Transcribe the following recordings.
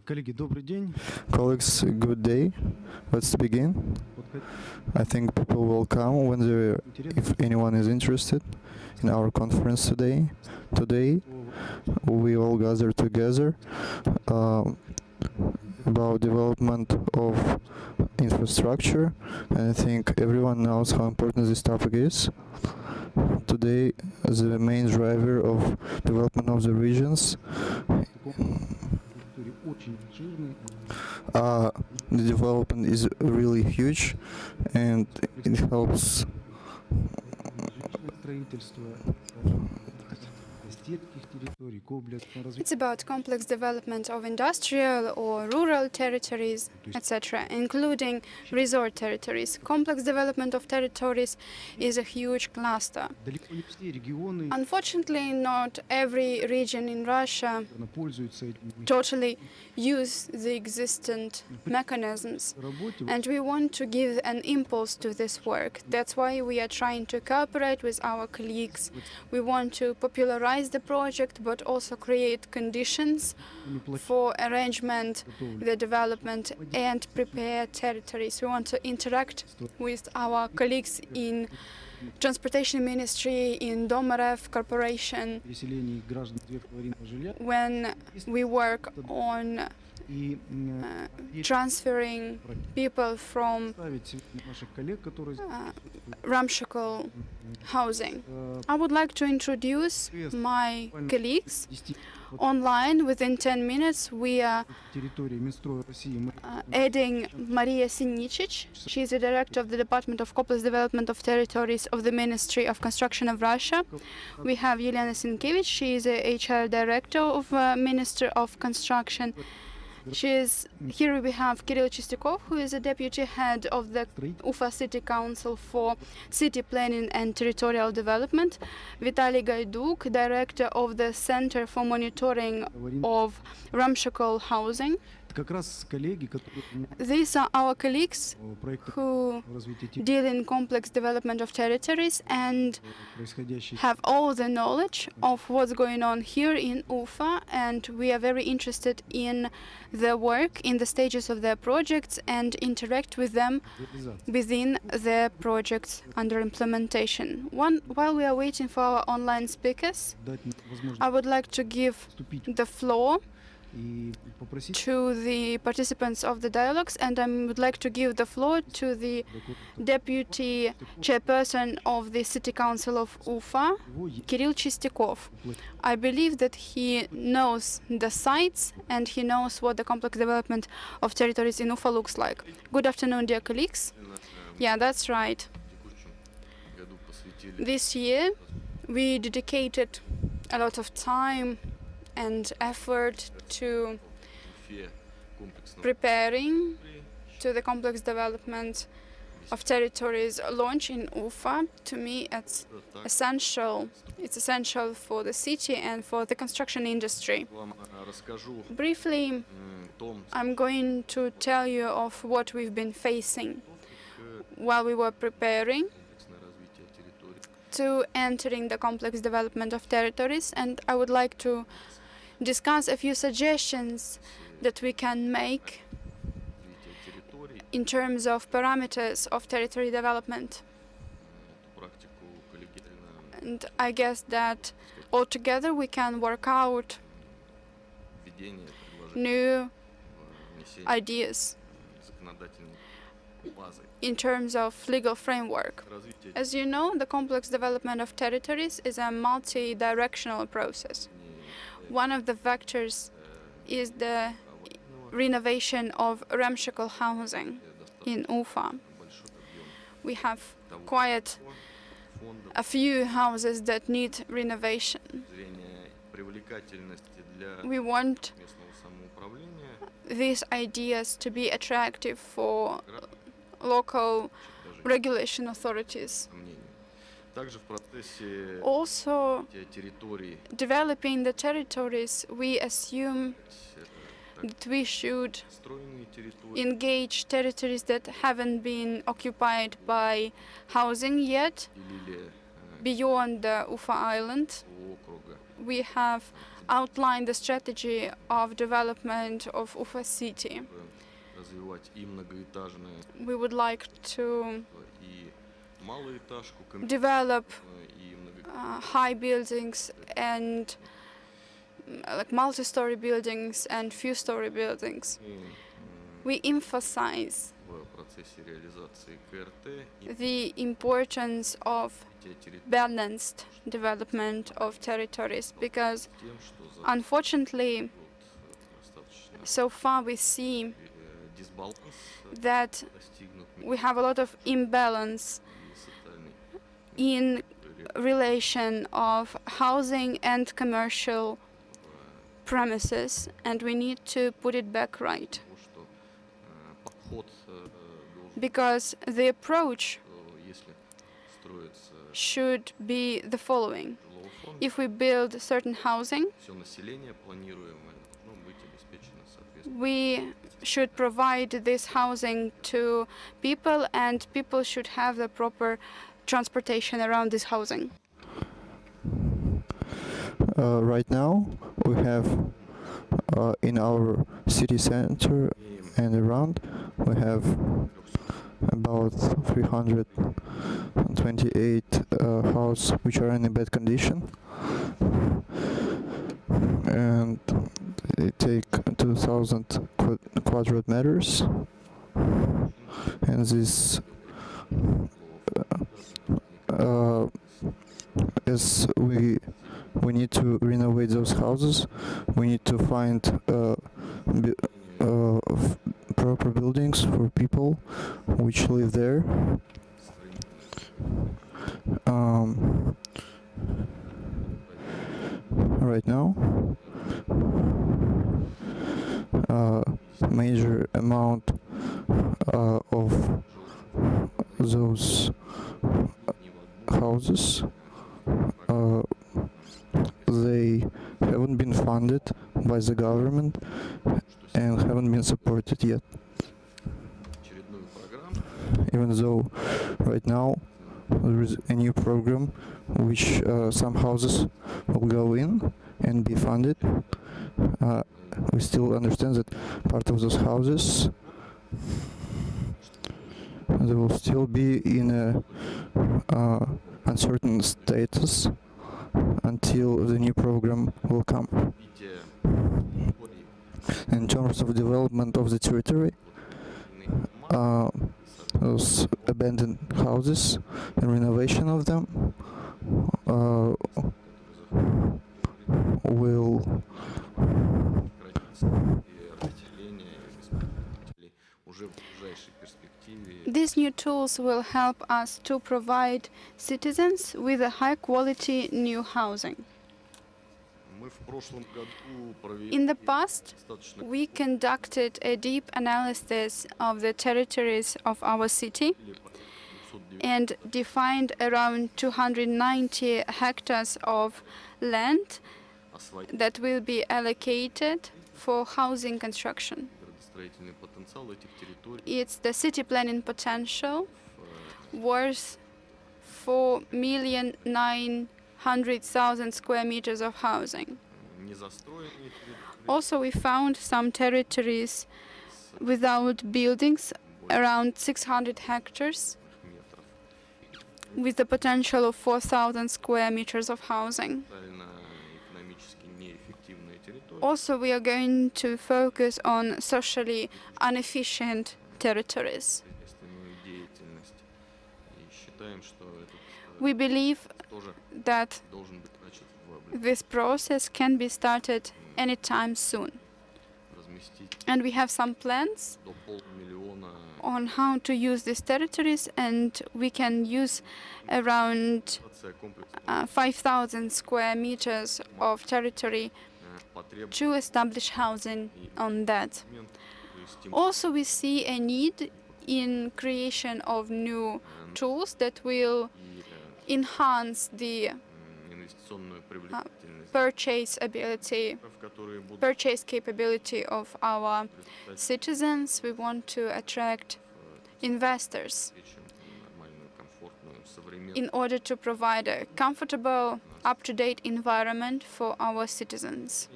Коллеги, добрый день. Colleagues, good day. Let's begin. I think people will come when if anyone is interested in our conference today. Today, we all gather together about development of infrastructure, and I think everyone knows how important this topic is. Today, the main driver of development of the regions. The development is really huge, and it helps It's about complex development of industrial or rural territories, etc., including resort territories. Complex development of territories is a huge cluster. Unfortunately, not every region in Russia totally use the existent mechanisms, and we want to give an impulse to this work. That's why we are trying to cooperate with our colleagues. We want to popularize the project, but also create conditions for arrangement, the development, and prepare territories. We want to interact with our colleagues in Transportation Ministry, in Domarev Corporation, when we work on transferring people from ramshackle housing. I would like to introduce my colleagues online. Within 10 minutes, we are adding Maria Sinicic. She is the director of the Department of Complex Development of Territories of the Ministry of Construction of Russia. We have Yelena Sienkiewicz. She is the HR director of Ministry of Construction. Here we have Kirill Chistякov, who is a deputy head of the Ufa City Council for City Planning and Territorial Development, Vitaly Gaiduk, director of the Center for Monitoring of Ramshackle Housing. These are our colleagues who deal in complex development of territories and have all the knowledge of what's going on here in Ufa, and we are very interested in their work, in the stages of their projects, and interact with them within their projects under implementation. While we are waiting for our online speakers, I would like to give the floor to the participants of the dialogues, and I would like to give the floor to the deputy chairperson of the City Council of Ufa, Kirill Chistякov. I believe that he knows the sites and he knows what the complex development of territories in Ufa looks like. Good afternoon, dear colleagues. Yeah, that's right. This year, we dedicated a lot of time and effort to preparing to the complex development of territories launch in Ufa. To me, it's essential. It's essential for the city and for the construction industry. Briefly, I'm going to tell you of what we've been facing while we were preparing to entering the complex development of territories, and I would like to discuss a few suggestions that we can make in terms of parameters of territory development. And I guess that altogether we can work out new ideas in terms of legal framework. As you know, the complex development of territories is a multi-directional process. One of the vectors is the renovation of ramshackle housing in Ufa. We have quite a few houses that need renovation. We want these ideas to be attractive for local regulation authorities. Also, developing the territories, we assume that we should engage territories that haven't been occupied by housing yet beyond the Ufa island. We have outline the strategy of development of Ufa city. Развивать и многоэтажное, We would like to и малоэтажку, develop и high buildings and like multi-story buildings and few-story buildings. We emphasize в процессе реализации КРТ и the importance of те территории balanced development of territories because тем, что за unfortunately достаточно so far we see дисбаланс that достигнут we have a lot of imbalance и социальный in relation of housing and commercial premises, and we need to put it back right того, что подход должен, because the approach если строится should be the following. жилого фонда, If we build certain housing, все население планируемое должно быть обеспечено соответственно. we should provide this housing to people, and people should have the proper transportation around this housing. Right now, we have in our city center and around, we have about 328 houses which are in a bad condition, and they take 2,000 quadrat meters, and this as we need to renovate those houses, we need to find proper buildings for people which live there. Right now, major amount of those houses they haven't been funded by the government and haven't been supported yet, Очередную программу even though right now there is a new program which some houses will go in and be funded. We still understand that part of those houses they will still be in a uncertain status until the new program will come. развития территории, In terms of development of the territory, those abandoned houses and renovation of them will разделения и обеспечителей уже в ближайшей перспективе These new tools will help us to provide citizens with a high-quality new housing. мы в прошлом году провели In the past, достаточно we conducted a deep analysis of the territories of our city and defined around 290 hectares of land освоить that will be allocated for housing construction. градостроительный потенциал этих территорий It's the city planning potential в worth 4,900,000 square meters of housing. незастроенные территории Also, we found some territories without buildings, around 600 hectares, метров, with the potential of 4,000 square meters of housing. социально-экономически неэффективные территории. Also, we are going to focus on socially inefficient territories. Хозяйственную деятельность. И считаем, что этот We believe тоже that должен быть начат this process can be started anytime soon. разместить And we have some plans до полмиллиона on how to use these territories, and we can use around комплекса 5,000 square meters of territory потреб to establish housing on that. то есть стимул Also, we see a need in creation of new tools that will и enhance the инвестиционную привлекательность, которые будут purchase capability of our citizens. We want to attract investors обеспечить нормальную, комфортную in order to provide a comfortable, up-to-date environment for our citizens,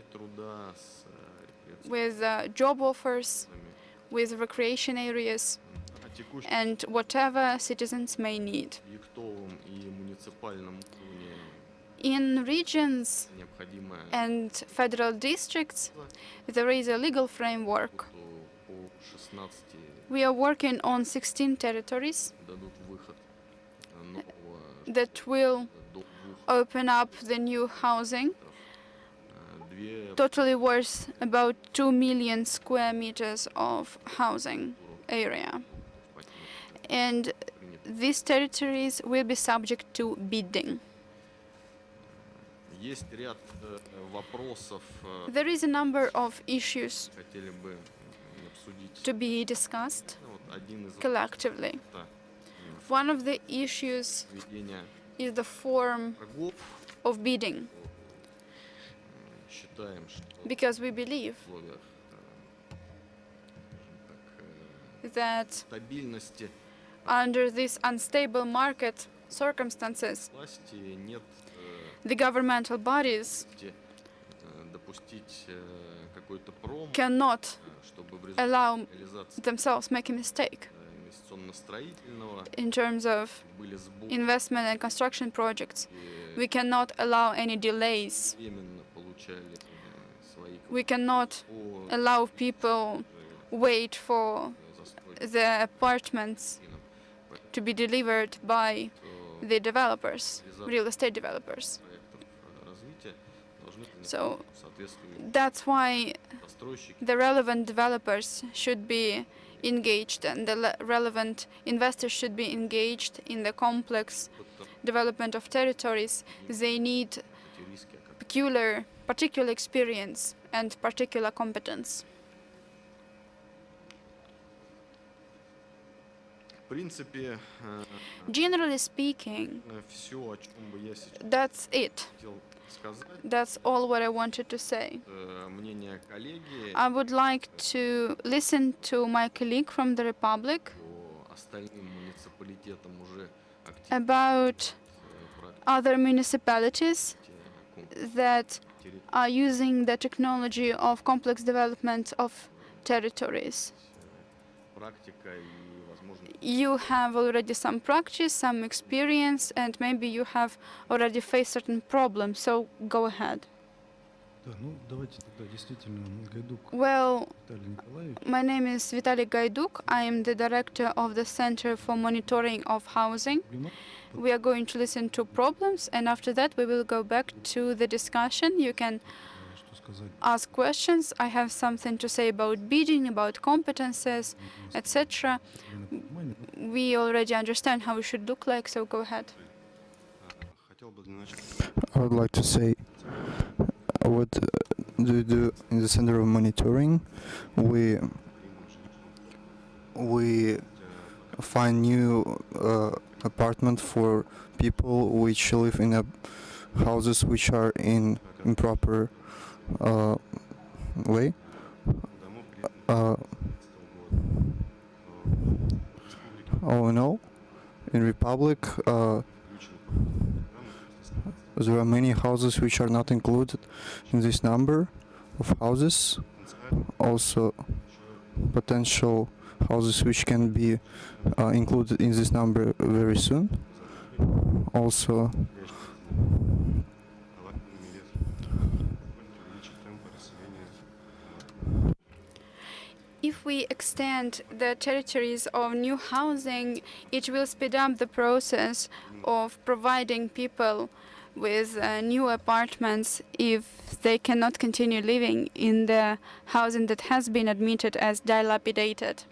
with job offers, with recreation areas, and whatever citizens may need. In regions and federal districts, there is a legal framework. We are working on 16 territories that will open up the new housing, totally worth about 2 million square meters of housing area. And these territories will be subject to bidding. There is a number of issues to be discussed collectively. One of the issues is the form of bidding, because we believe that under these unstable market circumstances, the governmental bodies cannot allow themselves make a mistake in terms of investment and construction projects. We cannot allow any delays. We cannot allow people wait for the apartments to be delivered by the developers, real estate developers. So that's why the relevant developers should be engaged, and the relevant investors should be engaged in the complex development of territories. They need particular experience and particular competence. Generally speaking, that's it. That's all what I wanted to say. I would like to listen to my colleague from the Republic about other municipalities that are using the technology of complex development of territories. You have already some practice, some experience, and maybe you have already faced certain problems, so go ahead. Well, my name is Vitaly Gaiduk. I am the director of the Center for Monitoring of Housing. We are going to listen to problems, and after that we will go back to the discussion. You can ask questions. I have something to say about bidding, about competences, etc. We already understand how it should look like, so go ahead. I would like to say, what do you do in the Center of Monitoring? We find new apartment for people which live in houses which are in improper way. Oh no, in Republic there are many houses which are not included in this number of houses. Also potential houses which can be included in this number very soon. Also if we extend the territories of new housing, it will speed up the process of providing people with new apartments if they cannot continue living in the housing that has been admitted as dilapidated.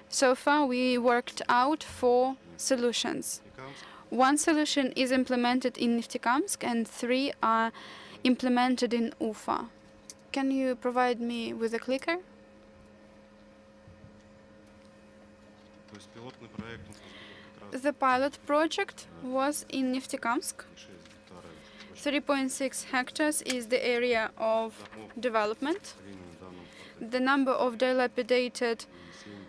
So far, we worked out 4 solutions. 1 solution is implemented in Neftekamsk and 3 are implemented in Ufa. Can you provide me with a clicker? The pilot project was in Neftekamsk. 3.6 hectares is the area of development. The number of dilapidated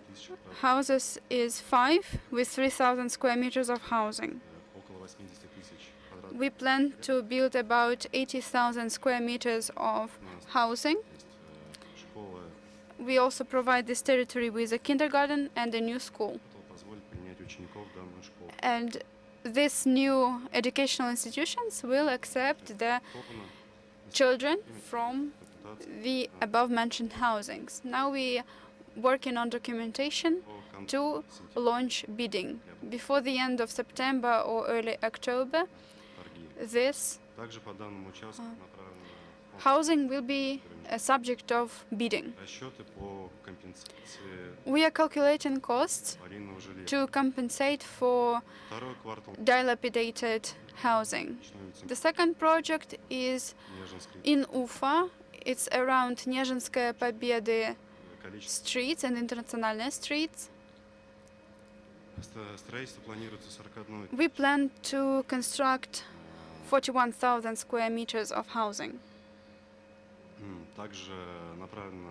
3000 квадратных, houses is 5 with 3,000 square meters of housing. около 80 тысяч квадратных We plan to build about 80,000 square meters of housing. есть школа, We also provide this territory with a kindergarten and a new school. что позволит принять учеников в данную школу. And these new educational institutions will accept the Подготовлено children from документация the above-mentioned housings. Now we working on documentation по концу to сентября, launch bidding. Before the end of September or early October, торги. this Также по данному участку направлено на фонд housing will be a subject of bidding. расчеты по компенсации We are calculating costs аварийного жилья. to compensate for Второй квартал dilapidated housing. The second project is Нежинский in Ufa. It's around Nezhinskaya Победы количество. streets and International streets. Строительство планируется 41 We plan to construct 41,000 square meters of housing. Также направлено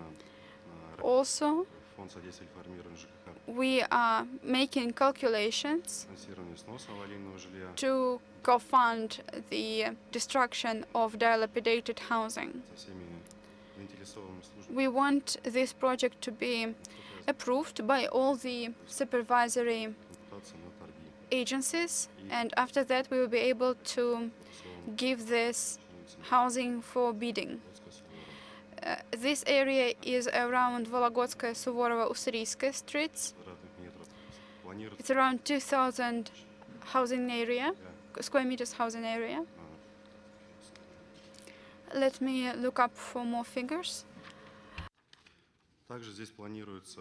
на Also, фонд содействия реформированию ЖКХ we are making calculations финансирование сноса аварийного жилья to co-fund the destruction of dilapidated housing. со всеми заинтересованными службами. We want this project to be approved by all the supervisory Консультация на торги. agencies, and after that we will be able to give this housing for bidding. This area is around Volогодskaya, Suvorova, Ussurийskaya streets. Квадратных метров. Планируется It's around 2,000 housing area, square meters housing area. Let me look up for more figures. Также здесь планируется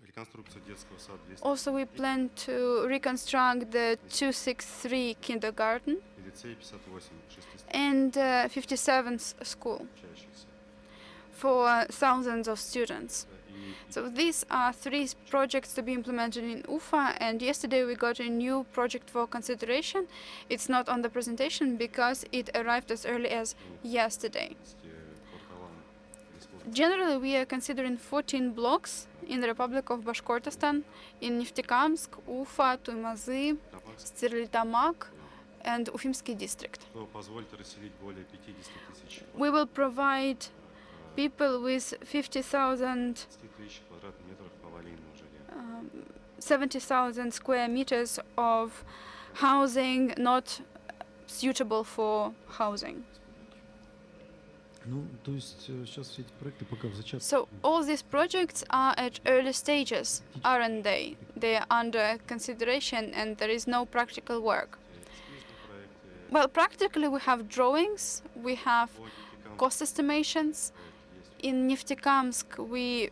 реконструкция детского сада 200 Also, we plan to reconstruct the 263 kindergarten и лицей 58 600 and 57th school учащихся. for thousands of students. И So these are three projects to be implemented in Ufa, and yesterday we got a new project for consideration. It's not on the presentation because it arrived as early as yesterday. кварталам республики. Generally, we are considering 14 blocks in the Republic of Bashkortostan, in Neftekamsk, Ufa, Tuymazı, Stерлитамак, and Ufimsky district. Что позволит расселить более 50 тысяч We will provide people with 50,000, 20 тысяч квадратных метров аварийного жилья. 70,000 square meters of housing not suitable for housing. Ну, то есть сейчас все эти проекты пока в зачатке. So all these projects are at early stages, aren't they? They are under consideration and there is no practical work. Эскизные проекты, Well, practically we have drawings, we have по Нефтекамску cost estimations. есть. In Neftekamsk we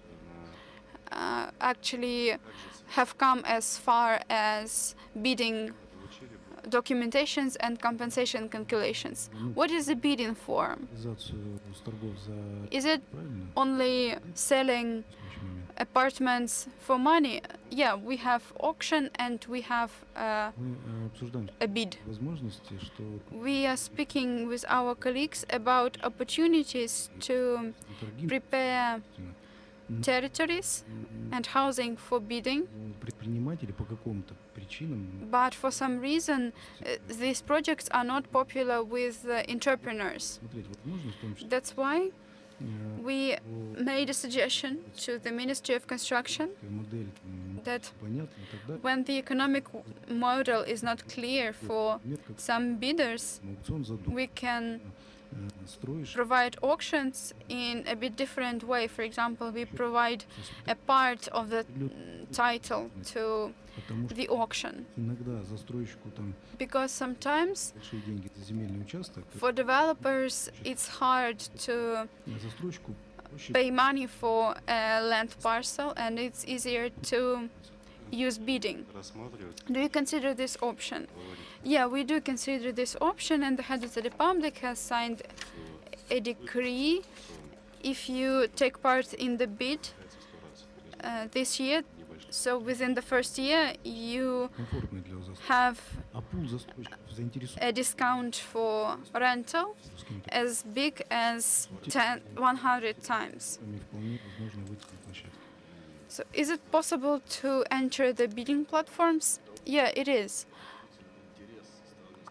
actually Также have come as far as bidding получили бы documentations and compensation calculations. What is the bidding for? Реализацию с торгов за Is it правильно? only selling В настоящий момент. apartments for money? Yeah, we have auction and we have Мы обсуждаем a bid. возможности, что We are speaking with our colleagues about opportunities to торги prepare territories and housing for bidding, предприниматели по каким-то причинам but for some reason these projects are not popular with entrepreneurs. смотреть возможность в том, что That's why we по made a suggestion to the Ministry of Construction модель that понятна и так далее. when the economic model is not clear for Нет, как some bidders, аукцион задуман. we can Строишь provide auctions in a bit different way. For example, we provide a part of the title to потому что the auction, иногда застройщику там because sometimes большие деньги за земельный участок, for developers it's hard to а застройщику проще pay money for a land parcel and it's easier to use bidding. рассматривать, Do you consider this option? говорить, Yeah, we do consider this option, and the head of the republic has signed a decree. If you take part in the bid 100 раз. this year, Небольшой. so within the first year, you комфортный для застройщика. have А пул застройщиков заинтересован a discount for rental с какими-то as big as 100 times. вполне возможно выйти на площадку. So is it possible to enter the bidding platforms? Yeah, it is.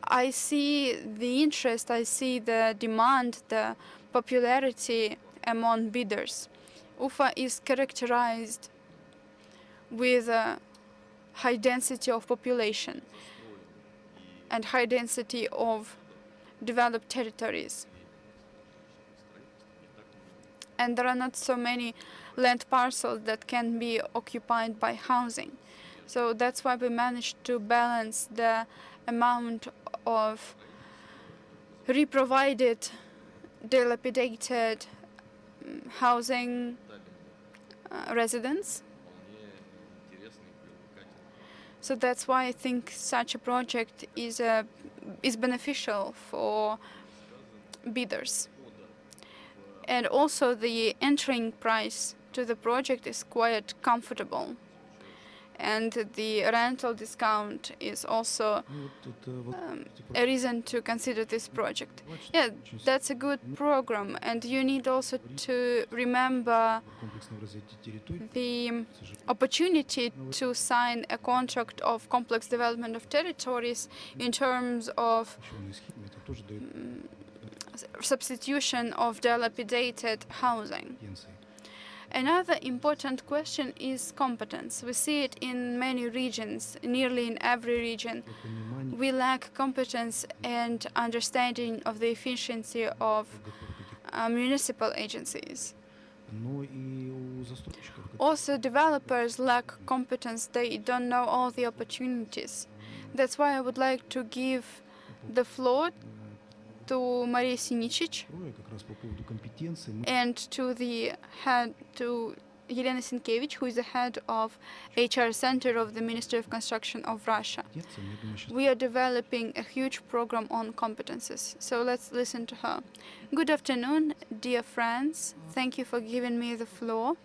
I see the interest, I see the demand, the popularity among bidders. Ufa is characterized with a high density of population and high density of developed territories. And there are not so many land parcels that can be occupied by housing. So that's why we managed to balance the amount of reprovided, dilapidated housing residents. So that's why I think such a project is beneficial for bidders. And also the entering price to the project is quite comfortable. And the rental discount is also a reason to consider this project. Yeah, that's a good program. And you need also to remember the opportunity to sign a contract of complex development of territories in terms of substitution of dilapidated housing. Another important question is competence. We see it in many regions, nearly in every region. We lack competence and understanding of the efficiency of municipal agencies. Also, developers lack competence. They don't know all the opportunities. That's why I would like to give the floor to Maria Sinicic and to Elena Sienkiewicz, who is the head of HR Center of the Ministry of Construction of Russia. We are developing a huge program on competences. So let's listen to her. Good afternoon, dear friends. Thank you for giving me the floor.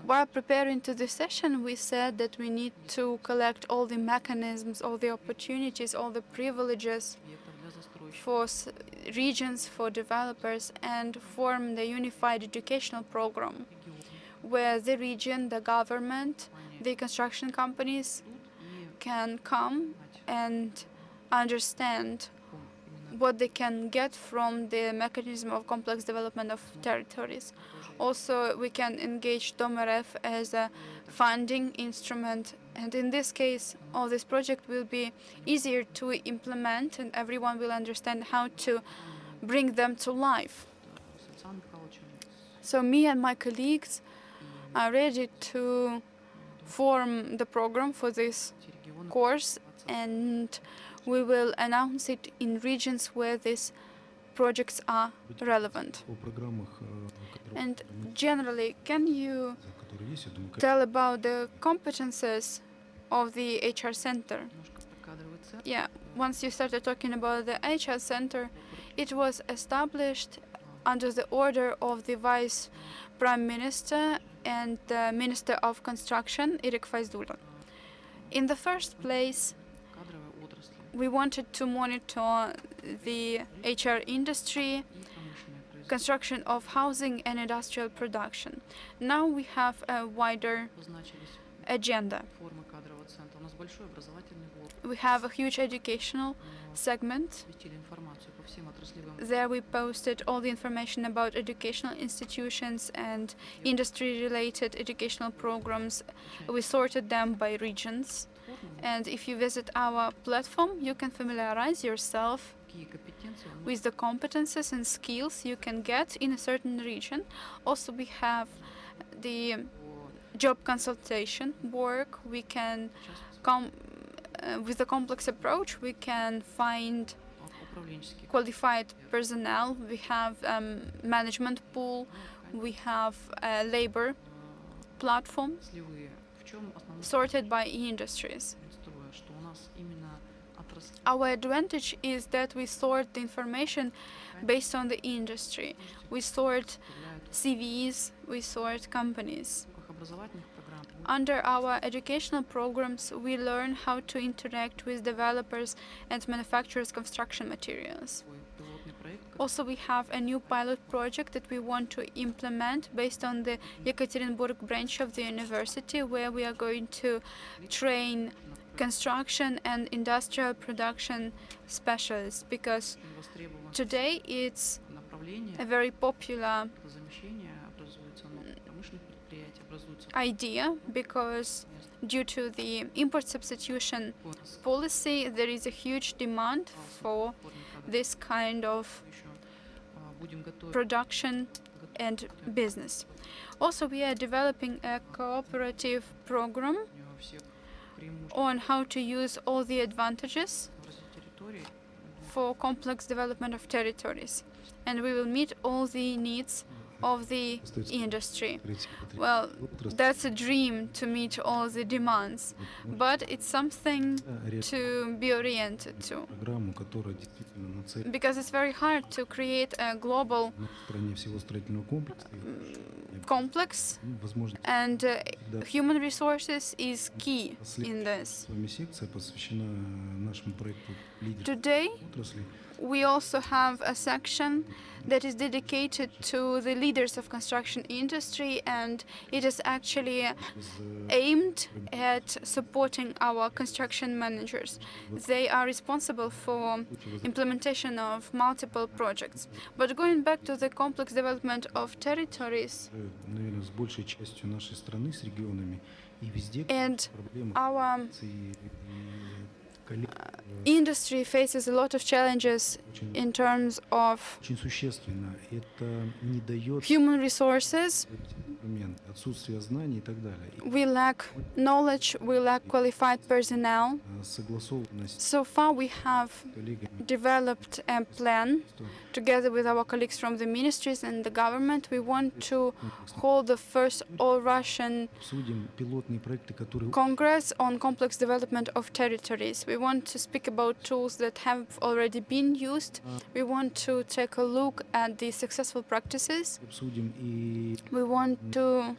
While preparing to this session, we said that we need to collect all the mechanisms, all the opportunities, all the privileges for regions, for developers, and form the unified educational program where the region, the government, the construction companies can come and understand what they can get from the mechanism of complex development of territories. Also, we can engage DOMRF as a funding instrument, and in this case, all this project will be easier to implement, and everyone will understand how to bring them to life. So me and my colleagues are ready to form the program for this course, and we will announce it in regions where these projects are relevant. And generally, can you tell about the competences of the HR Center? Yeah, once you started talking about the HR Center, it was established under the order of the Vice Prime Minister and the Minister of Construction, Irik Faizdulin. In the first place, we wanted to monitor the HR industry, construction of housing and industrial production. Now we have a wider agenda. We have a huge educational segment. There we posted all the information about educational institutions and industry-related educational programs. We sorted them by regions. And if you visit our platform, you can familiarize yourself with the competences and skills you can get in a certain region. Also, we have the job consultation work. We can with a complex approach, we can find qualified personnel. We have management pool. We have a labor platform sorted by industries. Our advantage is that we sort the information based on the industry. We sort CVs, we sort companies. Under our educational programs, we learn how to interact with developers and manufacturers construction materials. Also, we have a new pilot project that we want to implement based on the Yekaterinburg branch of the university, where we are going to train construction and industrial production specialists, because today it's a very popular idea, because due to the import substitution policy, there is a huge demand for this kind of production and business. Also, we are developing a cooperative program on how to use all the advantages for complex development of territories, and we will meet all the needs of the industry. Well, that's a dream, to meet all the demands, but it's something to be oriented to, because it's very hard to create a global complex, and human resources is key in this. Today, we also have a section that is dedicated to the leaders of construction industry, and it is actually aimed at supporting our construction managers. They are responsible for implementation of multiple projects. But going back to the complex development of territories, and our industry faces a lot of challenges in terms of human resources. We lack knowledge, we lack qualified personnel. So far, we have developed a plan together with our colleagues from the ministries and the government. We want to hold the first all-Russian Congress on complex development of territories. We want to speak about tools that have already been used. We want to take a look at the successful practices. We want to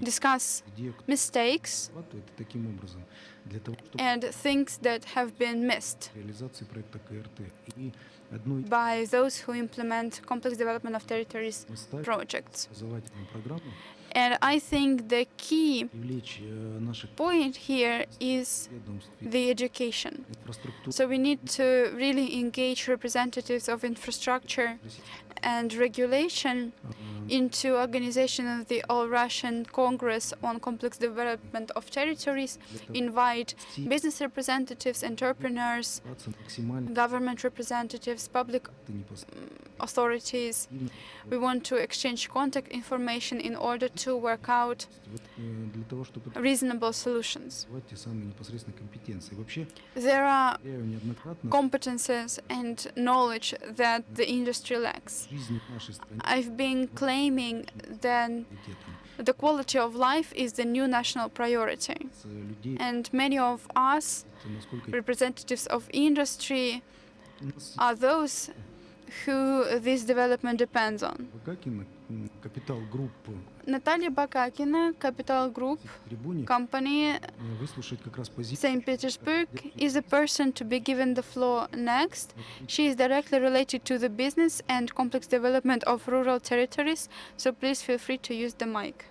discuss mistakes and things that have been missed by those who implement complex development of territories projects. And I think the key point here is the education. So we need to really engage representatives of infrastructure and regulation into organization of the All-Russian Congress on Complex Development of Territories, invite business representatives, entrepreneurs, government representatives, public authorities. We want to exchange contact information in order to work out reasonable solutions. There are competences and knowledge that the industry lacks. I've been claiming that the quality of life is the new national priority, and many of us, representatives of industry, are those who this development depends on. Natalia Bakakina, Capital Group company, St. Petersburg, is the person to be given the floor next. She is directly related to the business and complex development of rural territories, so please feel free to use the mic.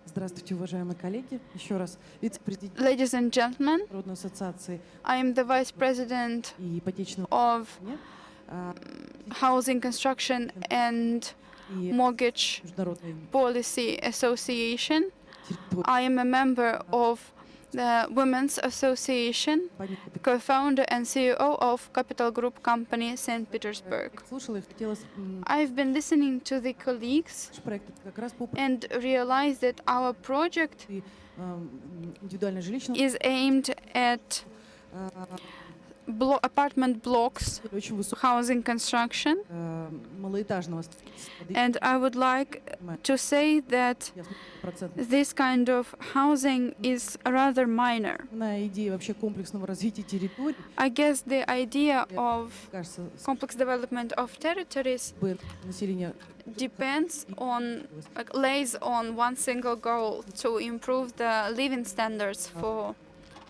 Здравствуйте, уважаемые коллеги. Еще раз, вице-президент Ladies and gentlemen, Народной ассоциации I am the Vice President и ипотечного of Housing Construction and и Mortgage Международной Policy Association. территории. I am a member of the Women's Association, co-founder and CEO of Capital Group company St. Petersburg. Слушала и хотела I've been listening to the colleagues наш проект как раз по and realized that our project индивидуальной жилищной is aimed at apartment blocks, очень высокого housing construction, малоэтажного and I would like to say that this kind of housing is rather minor. идея вообще комплексного развития территорий, I guess the idea of кажется, complex development of territories население depends on, lays on one single goal: to improve the living standards for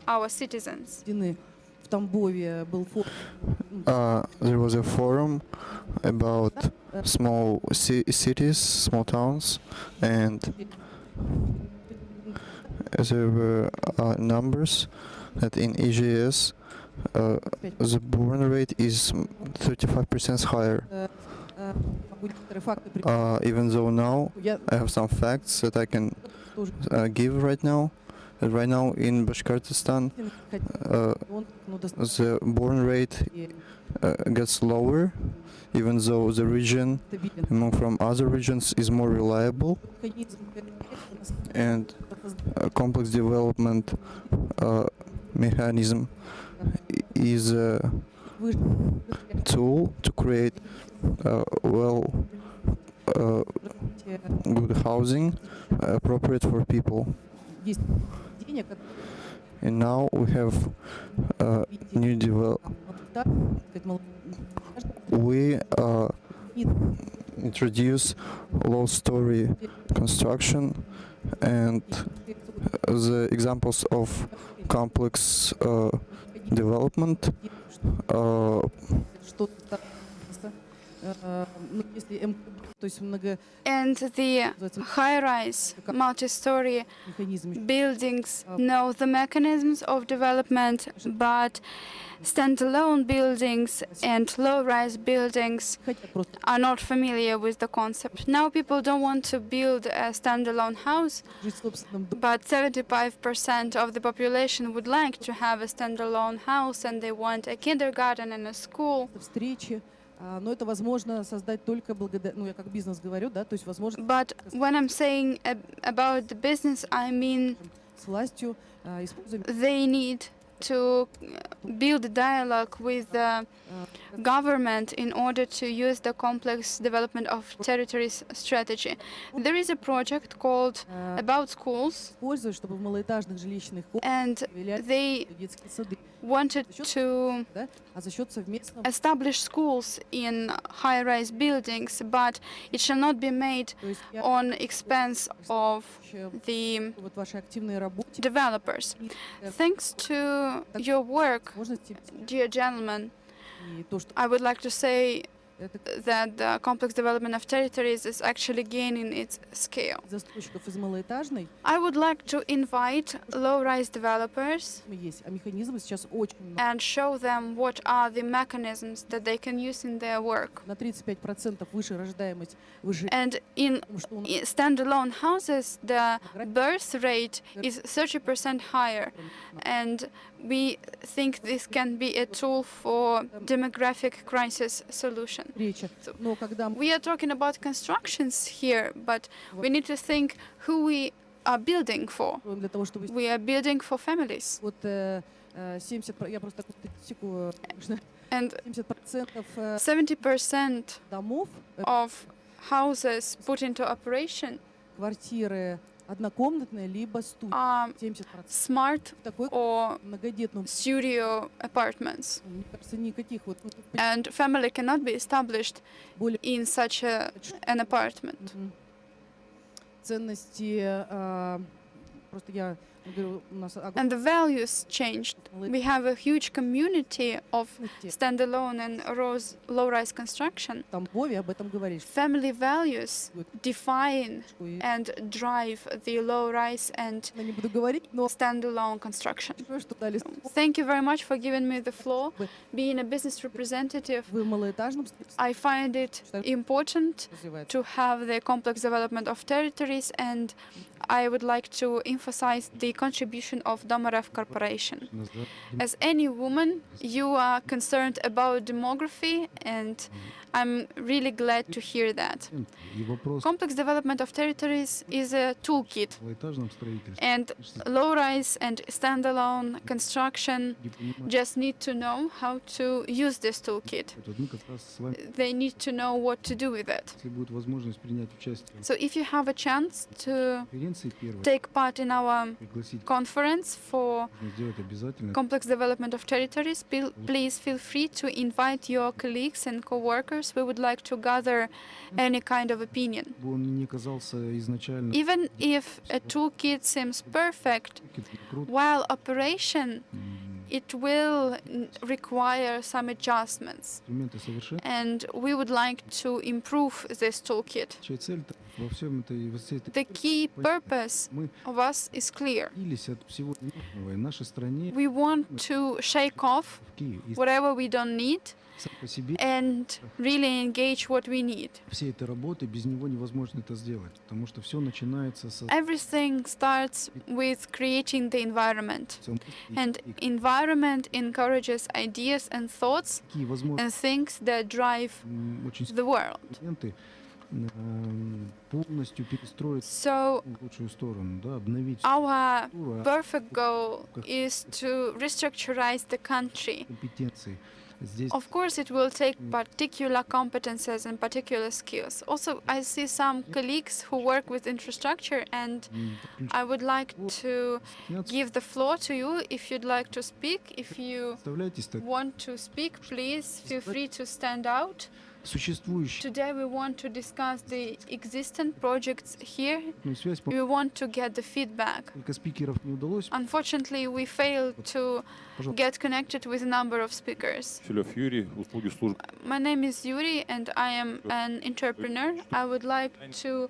our citizens. в Тамбове был форум there was a forum about small cities, small towns, and there were numbers that in EGS the born rate is 35% higher. могу некоторые факты Even though now Я I have some facts that I can тоже give right now. That right now in Bashkortostan, он, ну, the born rate gets lower, even though the region стабилен. among from other regions is more reliable, Механизм and complex development mechanism is a tool to create good housing appropriate for people. есть денег, And now we have new we introduce low story construction, and the examples of complex development что-то, ну, если то есть And the high-rise, multi-story механизм buildings know the mechanisms of development, but standalone buildings and low-rise buildings хотят просто are not familiar with the concept. Now people don't want to build a standalone house, жить в собственном доме. but 75% of the population would like to have a standalone house, and they want a kindergarten and a school. Встречи, но это возможно создать только благодаря, ну я как бизнес говорю, да, то есть возможно But when I'm saying about the business, I mean с властью используем they need to build a dialogue with the government in order to use the complex development of territories strategy. There is a project called About Schools, использовать, чтобы в малоэтажных жилищных and комплексах they детские сады, wanted to да, а за счет совместного, establish schools in high-rise buildings, but it shall not be made то есть я on expense of еще the вот вашей активной работе developers. Thanks to your work, возможности dear gentlemen, и то, что I would like to say это that the complex development of territories is actually gaining its scale. застройщиков из малоэтажной I would like to invite low-rise developers есть, а механизмы сейчас очень много. and show them what are the mechanisms that they can use in their work. На 35% выше рождаемость, выше, And in потому что у нас standalone houses, the birth rate is 30% higher. And we think this can be a tool for demographic crisis solution. встреча. Но когда мы We are talking about constructions here, but we need to think who we are building for. строим для того, чтобы We are building for families. вот 70%, я просто такую статистику, And 70% 70% домов, of houses put into operation квартиры однокомнатные, либо студия. are 70%. smart Такой or многодетном, studio apartments. мне кажется, никаких вот ну, тут And family cannot be established более in such an apartment. ценности, просто я говорю, у нас огромные And the values changed. We have a huge community of standalone and low-rise construction. там Вове об этом говоришь. Family values define and drive the low-rise and Я не буду говорить, но standalone construction. что дали Thank you very much for giving me the floor. Being a business representative, в малоэтажном I find it important развивается. to have the complex development of territories, and I would like to emphasize the contribution of Domorev Corporation. As any woman, you are concerned about demography, and I'm really glad to hear that. И вопрос Complex development of territories is a toolkit, в малоэтажном строительстве. and low-rise and standalone construction Не понимаю, just need to know how to use this toolkit. вот мы как раз с вами, They need to know what to do with it. если будет возможность принять участие So if you have a chance to в конференции первой, take part in our пригласить, conference for нужно сделать обязательно. complex development of territories, please feel free to invite your colleagues and co-workers. We would like to gather any kind of opinion. Чтобы он не казался изначально Even if a toolkit seems perfect, круто, while operation it will require some adjustments. инструменты совершенно. And we would like to improve this toolkit. Цель во всем этой, во всей этой The key purpose мы of us is clear. отделились от всего ненужного. И в нашей стране We want to shake off в Киеве и whatever we don't need сам по себе and really engage what we need. всей этой работы без него невозможно это сделать, потому что все начинается с Everything starts with creating the environment. And environment encourages ideas and thoughts такие возможности and things that drive очень the world. инструменты полностью перестроить So в лучшую сторону, да, обновить our структуру, perfect goal is to restructurize the country. компетенции. Здесь Of course, it will take particular competences and particular skills. Also, I see some colleagues who work with infrastructure, and I would like to give the floor to you if you'd like to speak. If you представляете, want to speak, please feel free to stand out. существующую Today we want to discuss the existing projects here. связь, We want to get the feedback. несколько спикеров не удалось. Unfortunately, we failed to get connected with a number of speakers. Филев Юрий, услуги службы. My name is Yuri and I am an entrepreneur. I would like to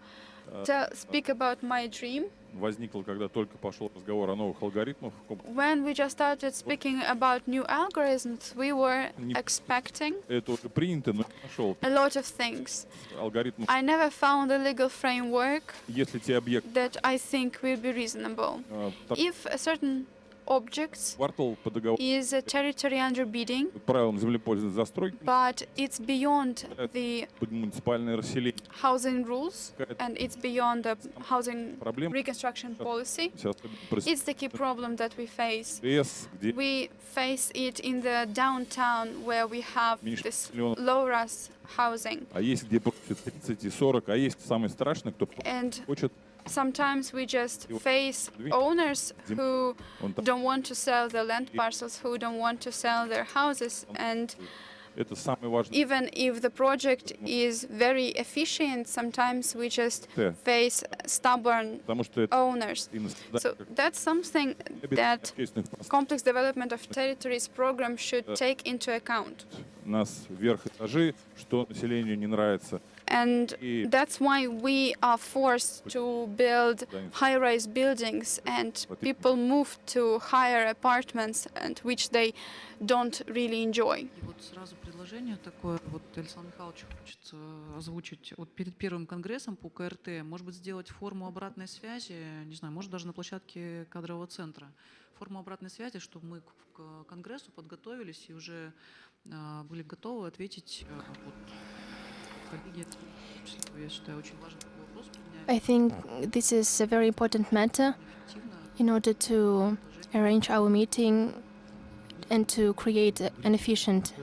speak about my dream. Возникло, когда только пошел разговор о новых алгоритмах. When we just started speaking about new algorithms, we were expecting Это уже принято, но не нашел a lot of things. алгоритм. I never found a legal framework Если те объекты that I think will be reasonable. If a certain object квартал по договору is a territory under bidding, правилам землепользования застройки, but it's beyond the муниципальное расселение. housing rules and it's beyond the housing Проблем reconstruction policy, сейчас it's the key problem that we face. ПС, где We face it in the downtown where we have this low-rise housing. а есть где просят 30 и 40, а есть самый страшный, кто And хочет. sometimes we just face owners who don't want to sell their land parcels, who don't want to sell their houses, and Это самый важный. even if the project is very efficient, sometimes we just face stubborn Потому что это owners. So that's something that complex development of territories program should take into account. Нас вверх этажи, что населению не нравится. And that's why we are forced to build high-rise buildings, and people move to higher apartments, and which they don't really enjoy. И вот сразу предложение такое, вот Александру Михайловичу хочется озвучить. Вот перед первым конгрессом по КРТ, может быть, сделать форму обратной связи, не знаю, может, даже на площадке кадрового центра. Форму обратной связи, чтобы мы к конгрессу подготовились и уже были готовы ответить. Вот, коллеги, я считаю, очень важный вопрос. I think this is a very important matter in order to arrange our meeting and to create an efficient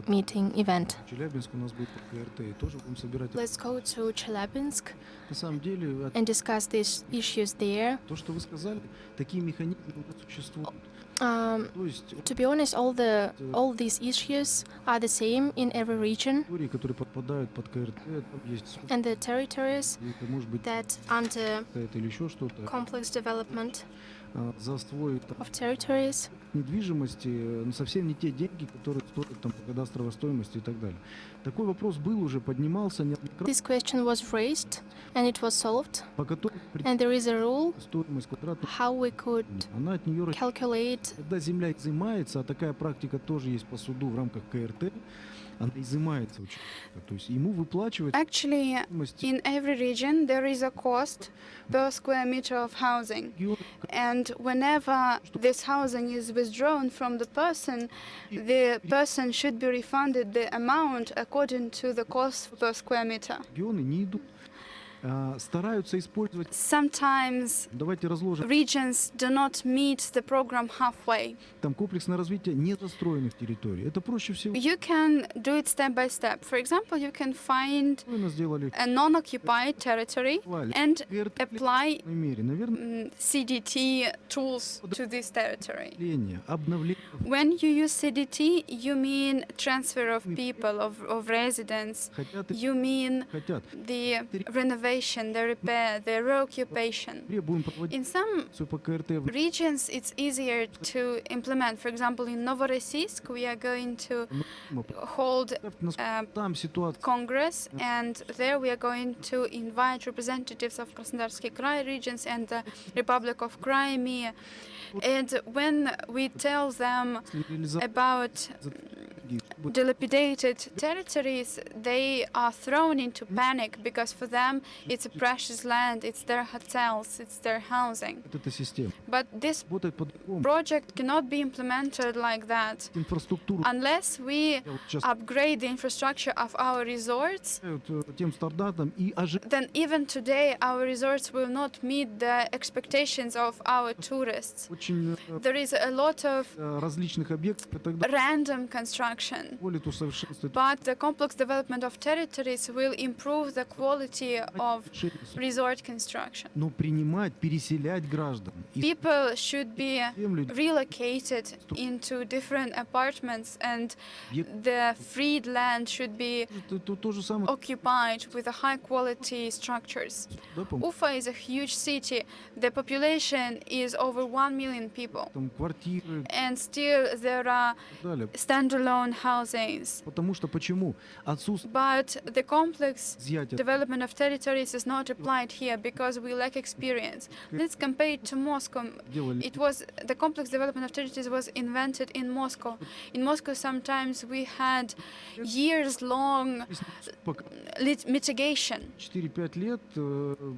meeting event. Челябинск у нас будет по КРТ, и тоже будем собирать. Let's go to Chelyabinsk На самом деле, and discuss these issues there. то, что вы сказали, такие механизмы уже существуют. То есть To be honest, all these issues are the same in every region, территории, которые подпадают под КРТ, там есть and the territories это может быть that under это или еще что-то. complex development За свой of territories недвижимости, но совсем не те деньги, которые стоят там по кадастровой стоимости и так далее. Такой вопрос был уже, поднимался неоднократно, this question was raised and it was solved, по которому and there is a rule стоимость квадратного how we could она от нее calculate когда земля изымается, а такая практика тоже есть по суду в рамках КРТ, она изымается очень. То есть ему выплачивают Actually, стоимость in every region there is a cost per square meter of housing, and whenever this housing is withdrawn from the person should be refunded the amount according to the cost per square meter. регионы не идут, стараются использовать. Sometimes Давайте разложим regions do not meet the program halfway. там комплексное развитие незастроенных территорий. Это проще всего. You can do it step by step. For example, you can find Мы сделали a non-occupied territory and apply в мере, наверное, CDT tools to this territory. обновление. When you use CDT, you mean transfer of people, of residents. Хотят, You mean хотят. the renovation renovation, the repair, the reoccupation. Будем проводить In some акцию по КРТ в regions, it's easier to implement. For example, in Novorossiysk, we are going to hold насколько там ситуация. Congress, and there we are going to invite representatives of Краснодарский Krai regions and the Republic of Crimea. And when we tell them about dilapidated territories, they are thrown into panic because for them it's a precious land, it's their hotels, it's their housing. Эта система But this работает по-другому. project cannot be implemented like that Инфраструктуру unless we вот сейчас upgrade the infrastructure of our resorts. тем стандартам и Then even today our resorts will not meet the expectations of our tourists. очень There is a lot of различных объектов и так далее. random construction, Позволит усовершенствовать but the complex development of territories will improve the quality of resort construction. но принимать, переселять граждан. И People should be землю relocated into different apartments, and the freed land should be то же самое, occupied with high quality structures. да, по-моему, Ufa is a huge city. The population is over 1 million people. там квартиры And still there are и так далее. standalone housings. Потому что почему? Отсутствие But the complex изъятия development of territories is not applied here because we lack experience. Let's compare it to Moscow. делали It was the complex development of territories was invented in Moscow. In Moscow, sometimes we had years-long пока mitigation. 4-5 лет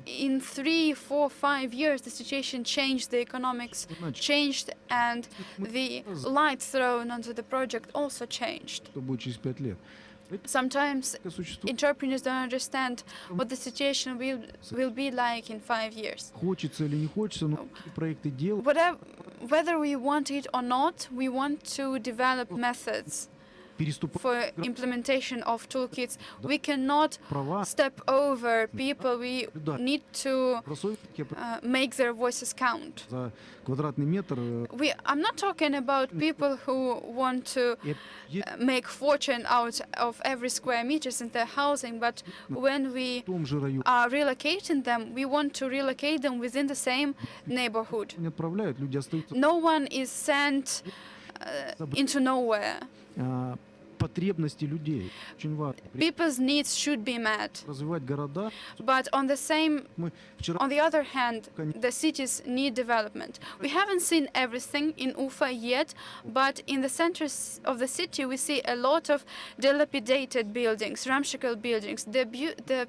In 3, 4, 5 years, the situation changed, the economics иначе, changed, and the light thrown onto the project also changed. что будет через 5 лет. Sometimes Это существует. entrepreneurs don't understand what the situation will be like in 5 years. Хочется или не хочется, но такие проекты делать. Whether we want it or not, we want to develop methods Переступать for implementation of toolkits. We cannot права, step over people. We need to кроссовки make their voices count. за квадратный метр. I'm not talking about people who want to make fortune out of every square meters in their housing, but when we В том же районе are relocating them, we want to relocate them within the same neighborhood. не отправляют, люди остаются. No one is sent into nowhere. Потребности людей очень важно. People's needs should be met. Развивать города. But on the other hand, Конечно. the cities need development. We haven't seen everything in Ufa yet, but in the center of the city we see a lot of dilapidated buildings, ramshackle buildings. The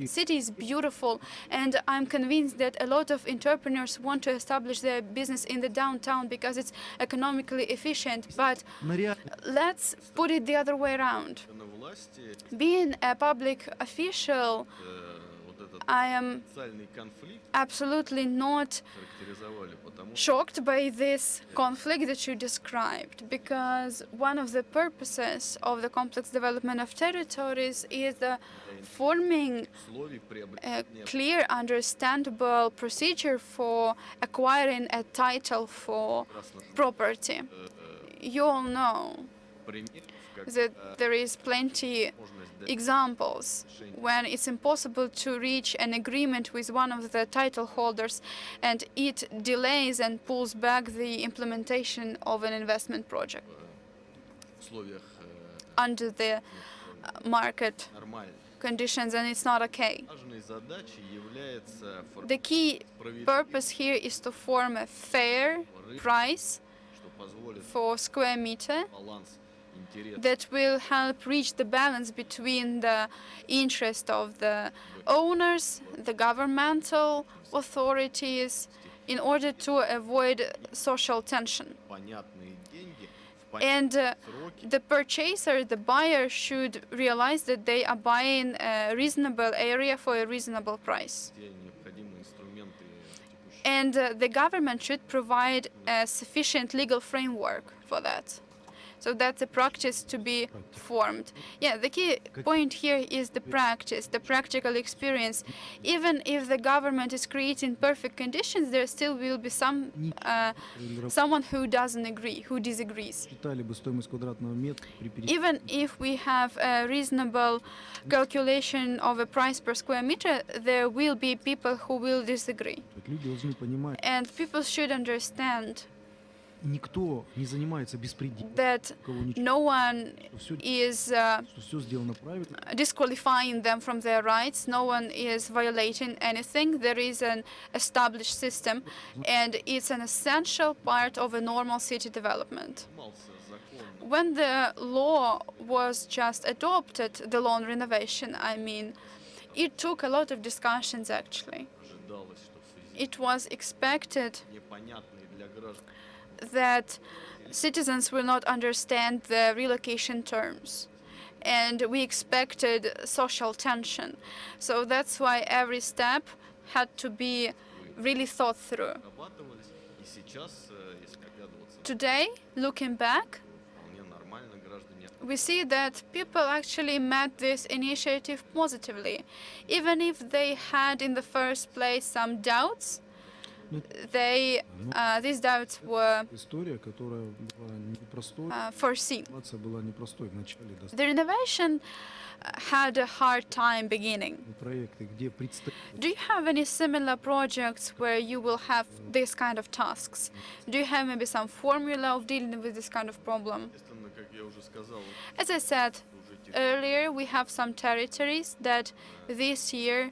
city is beautiful, and I'm convinced that a lot of entrepreneurs want to establish their business in the downtown because it's economically efficient. But На реаль- let's put it the other way around. На власти Being a public official, вот этот I am социальный конфликт absolutely not характеризовали, потому что shocked by this conflict that you described, because one of the purposes of the complex development of territories is the forming условий a приобретения clear, understandable procedure for acquiring a title for property. You all know примеров, that there is plenty возможность examples when it's impossible to reach an agreement with one of the title holders and it delays and pulls back the implementation of an investment project в условиях under the market нормальных. conditions, and it's not okay. Важной задачей является The key purpose here is to form a fair price что позволит for square meter баланс интересов that will help reach the balance between the interest of the owners, the governmental authorities, in order to avoid social tension. понятные деньги в And понятные сроки. the purchaser, the buyer, should realize that they are buying a reasonable area for a reasonable price. Где необходимые инструменты текущие. And the government should provide a sufficient legal framework for that. So that's a practice to be formed. Yeah, the key point here is the practice, the practical experience. Even if the government is creating perfect conditions, there still will be someone who doesn't agree, who disagrees. Считали бы стоимость квадратного метра при Even if we have a reasonable calculation of a price per square meter, there will be people who will disagree. Люди должны понимать, And people should understand никто не занимается беспределом, that no one is что все сделано правильно. disqualifying them from their rights. No one is violating anything. There is an established system, and it's an essential part of a normal city development. When the law was just adopted, the law on renovation, I mean, it took a lot of discussions actually. It was expected that citizens will not understand the relocation terms. And we expected social tension. So that's why every step had to be really thought through. Today, looking back, we see that people actually met this initiative positively. Even if they had in the first place some doubts, these doubts were История, которая была непростой, foreseen. ситуация была непростой в начале. The renovation had a hard time beginning. Проекты, где предстоит Do you have any similar projects where you will have this kind of tasks? Do you have maybe some formula of dealing with this kind of problem? As I said earlier, we have some territories that this year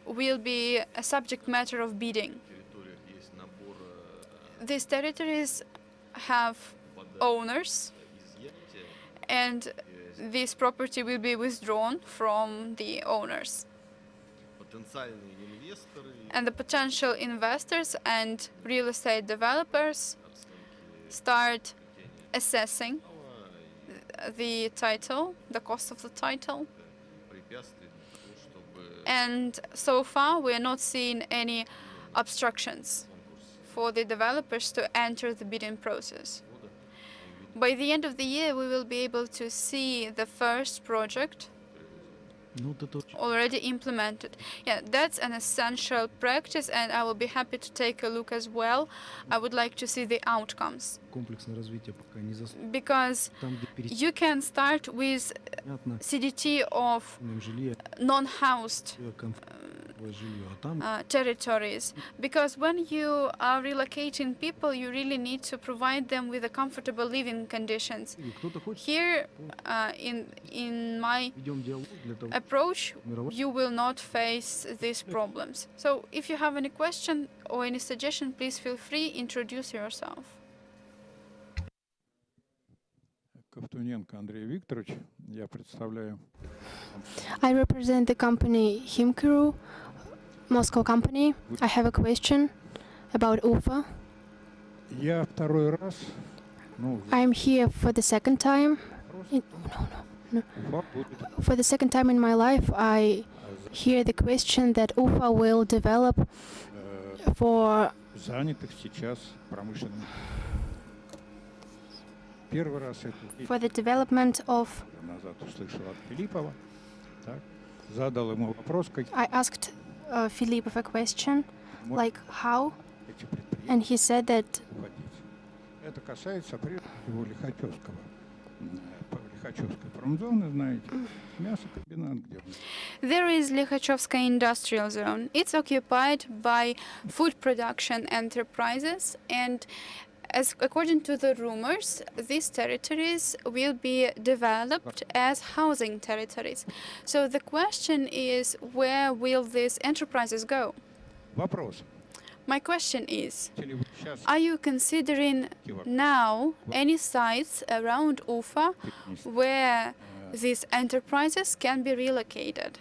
will be a subject matter of bidding. These territories have owners, and this property will be withdrawn from the owners. And the potential investors and real estate developers start assessing the title, the cost of the title. And so far, we are not seeing any obstructions for the developers to enter the bidding process. By the end of the year, we will be able to see the first project already implemented. Yeah, that's an essential practice, and I will be happy to take a look as well. I would like to see the outcomes. комплексное развитие пока не застроено. Because Там, где перед you can start with CDT of жилье, non-housed жилье, а там territories, because when you are relocating people, you really need to provide them with a comfortable living conditions. кто-то хочет, Here, in my ведем диалог для того, approach, you will not face these problems. So, if you have any question or any suggestion, please feel free, introduce yourself. Ковтуненко Андрей Викторович, я представляю. I represent the company Himkiru, Moscow company. I have a question about Ufa. Я второй раз, I'm here for the second time. For the second time in my life, I hear the question that Ufa will develop for занятых сейчас промышленным. Первый раз это the development of. назад услышал от Филиппова. Так, задал ему вопрос, как I asked Filipov a question, like how, эти предприятия and he said that вводить. Это касается прежде всего Лихачевской промзоны, знаете, мясокомбинат, где он. There is Likhachevskaya industrial zone. It's occupied by food production enterprises, and according to the rumors, these territories will be developed as housing territories. So the question is, where will these enterprises go? Вопрос. My question is, Или вы сейчас are you considering now any sites around Ufa where these enterprises can be relocated?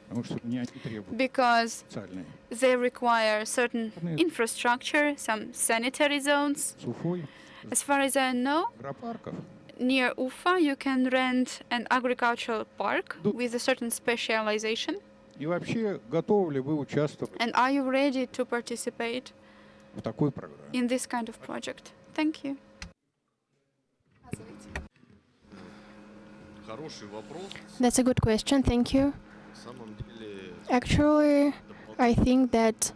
потому что мне они требуют Because специальные. they require certain infrastructure, some sanitary zones. С Уфой, As far as I know, агропарков. near Ufa you can rent an agricultural park with a certain specialization. И вообще, готовы ли вы участвовать And are you ready to participate в такой программе? in this kind of project? Thank you. хороший вопрос. That's a good question, thank you. На самом деле Actually, I think that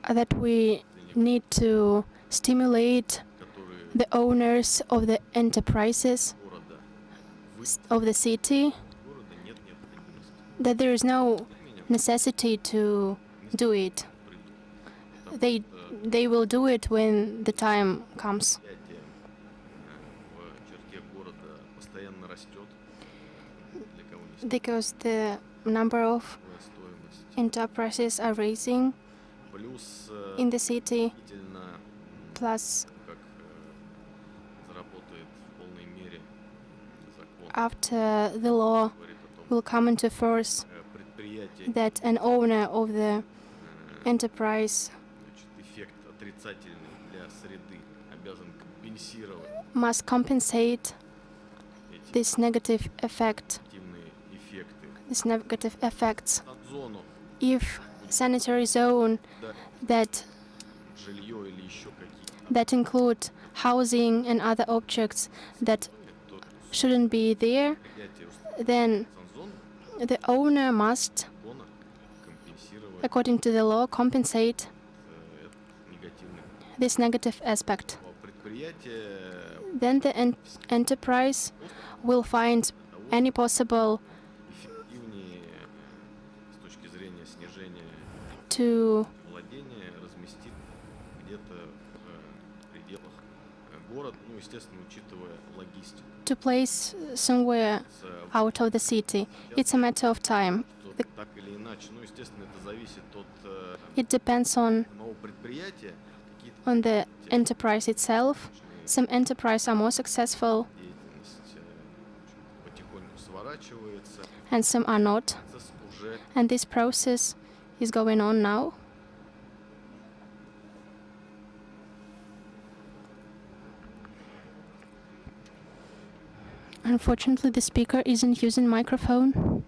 that we need to stimulate которые the owners of the enterprises города of the city, города нет необходимости. that there is no Меня necessity to do it. придут. They will do it when the time comes. Предприятие в черте города постоянно растет. Для кого не Because the number of стоит стоимость. enterprises are raising Плюс in the city, действительно, plus как заработает в полной мере закон, after the law говорит о том, will come into force, предприятие, that an owner of the enterprise значит, эффект отрицательный для среды обязан компенсировать must compensate эти this negative effect, негативные эффекты. these negative effects. Зону, If sanitary zone that жилье или еще какие-то that include housing and other objects that то shouldn't be there, предприятие then санзон the owner must, закона компенсировать according to the law, compensate этот негативный. this negative aspect. Предприятие Then the enterprise will find any possible эффективнее с точки зрения снижения to владения разместит где-то в пределах город, ну, естественно, учитывая логистику. place somewhere out of the city. It's a matter of time. Что так или иначе, ну, естественно, это зависит от It depends самого предприятия. Какие-то on the enterprise itself. Some enterprises are more successful деятельность потихоньку сворачивается. and some are not. Процесс уже And this process is going on now. Unfortunately, the speaker isn't using microphone.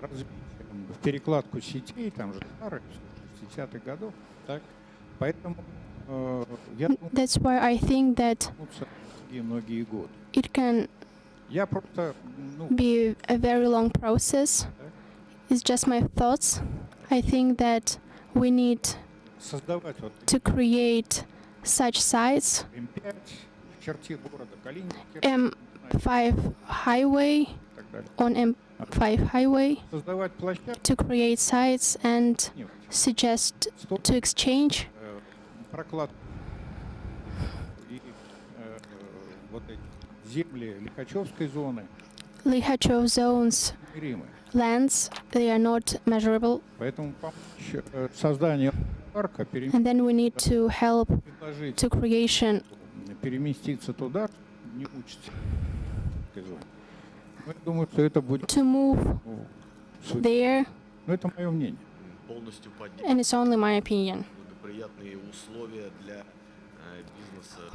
Развитием в перекладку сетей, там же старые, 60-х годов, так? Поэтому я думаю, That's why I think that многие годы. it can Я просто, be a very long process. It's just my thoughts. I think that we need создавать вот to create such sites, М5 в черте города Калининск, M5 highway, и так далее. on M5 highway, Создавать площадки, to create sites and suggest to exchange прокладку и вот эти земли Лихачевской зоны Likhachov zones неизмеримы. lands. They are not measurable, Поэтому помочь созданию парка, and then we need to help предложить to creation переместиться туда, не учиться. Я думаю, что это будет to move there, Ну, это мое мнение. полностью поддерживать and it's only my opinion. благоприятные условия для бизнеса.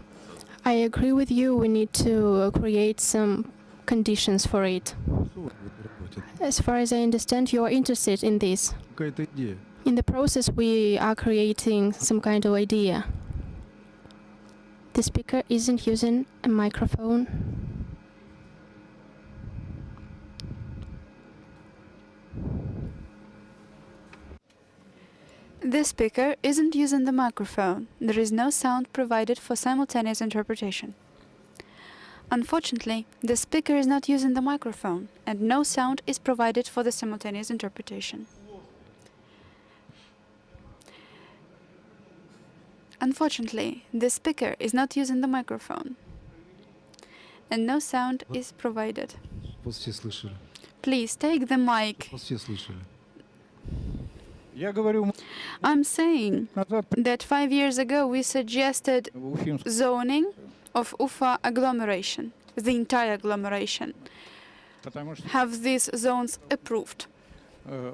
I agree with you. We need to create some conditions for it. As far as I understand, you are interested in this. Какая-то идея. In the process, we are creating some kind of idea. The speaker isn't using a microphone. The speaker isn't using the microphone. There is no sound provided for simultaneous interpretation. Unfortunately, the speaker is not using the microphone, and no sound is provided for the simultaneous interpretation. Unfortunately, the speaker is not using the microphone, and no sound is provided. Вас все слышали. Please take the mic. Вас все слышали. Я говорю, I'm saying назад that 5 years ago we suggested в Уфимск zoning of Ufa agglomeration, the entire agglomeration. потому что Have these zones approved.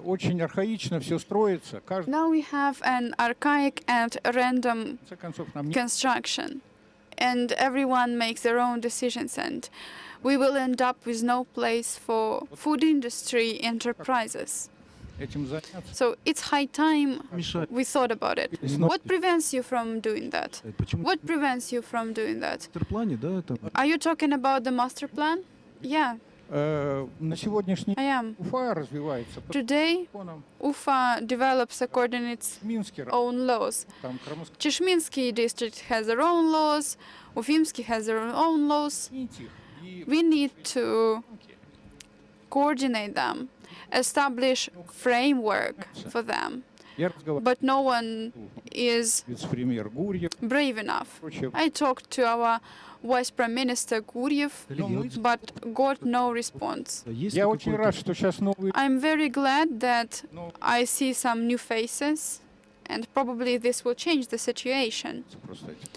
очень архаично все строится. Каждый, Now we have an archaic and random в конце концов, нам не construction, and everyone makes their own decisions, and we will end up with no place for food industry enterprises. этим заняться. So it's high time Мешает. we thought about it. What prevents you from doing that? Почему? What prevents you from doing that? В плане, да, это Are you talking about the master plan? Yeah, На сегодняшний I am. Уфа развивается по Today, законам. Ufa develops according its Минский own laws. там Крамовский Chishminsky district has their own laws. Ufimsky has their own laws. и We need to coordinate them, establish framework for them. я разговаривал But no one is с вице-премьер Гурьев, brave enough. прочее. I talked to our Vice Prime Minister Guryev, but got no response. есть Я ли очень какой-то- рад, что сейчас новые I'm very glad that ну, I see some new faces, and probably this will change the situation. просто эти.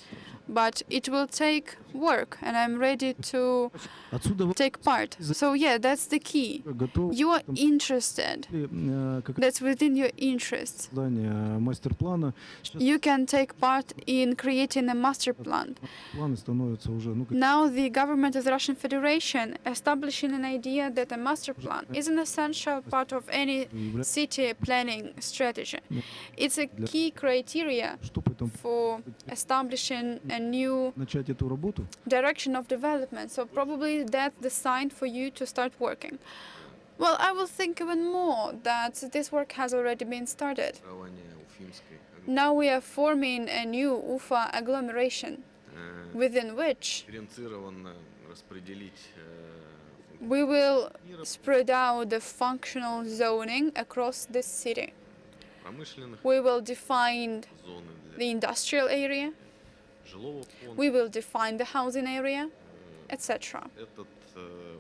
But it will take work, and I'm ready to Отсюда вопрос, take part. So yeah, that's the key. готов You are там, interested. как That's within your interests. создание мастер-плана. Сейчас You can take part in creating a master plan. планы становятся уже, ну, как Now the government of the Russian Federation establishing an idea that a master plan is an essential part of any является, city planning strategy. Yeah. It's a key criteria что поэтому for establishing a new начать эту работу. direction of development. So probably that's the sign for you to start working. Well, I will think even more that this work has already been started. Формирование Уфимской Now we are forming a new Ufa agglomeration within which дифференцированно распределить we will spread out the functional zoning across the city. промышленных We will define зон the для industrial area, жилого фонда. we will define the housing area, etc. Этот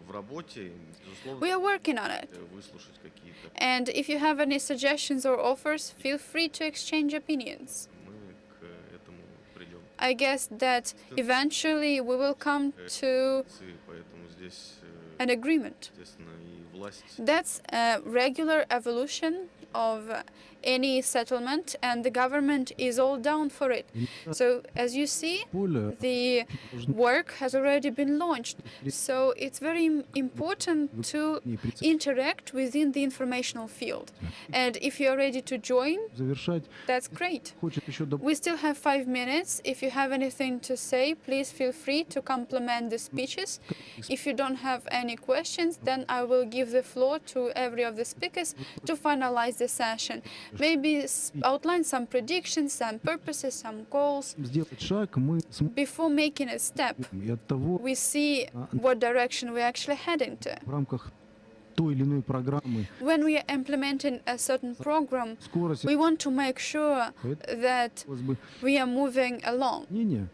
в работе, безусловно, We are working on it. выслушать какие-то. And if you have any suggestions or offers, feel free to exchange opinions. Мы к этому придем. I guess that eventually we will come to Поэтому здесь, an agreement. естественно, и власть That's a regular evolution of any settlement, and the government is all down for it. So, as you see, Поле the должны work has already been launched. So, it's very important to не прицеп- interact within the informational field. And if you're ready to join, завершать. that's great. Хочет еще доп- We still have 5 minutes. If you have anything to say, please feel free to complement the speeches. If you don't have any questions, then I will give the floor to every of the speakers to finalize the session. Maybe outline some predictions, some purposes, some goals. сделать шаг, мы смотрим, Before making a step, и от того, we see what direction we're actually heading to. в рамках той или иной программы When we are implementing a certain program, скорость we want to make sure that хотелось бы we are moving along. мнение.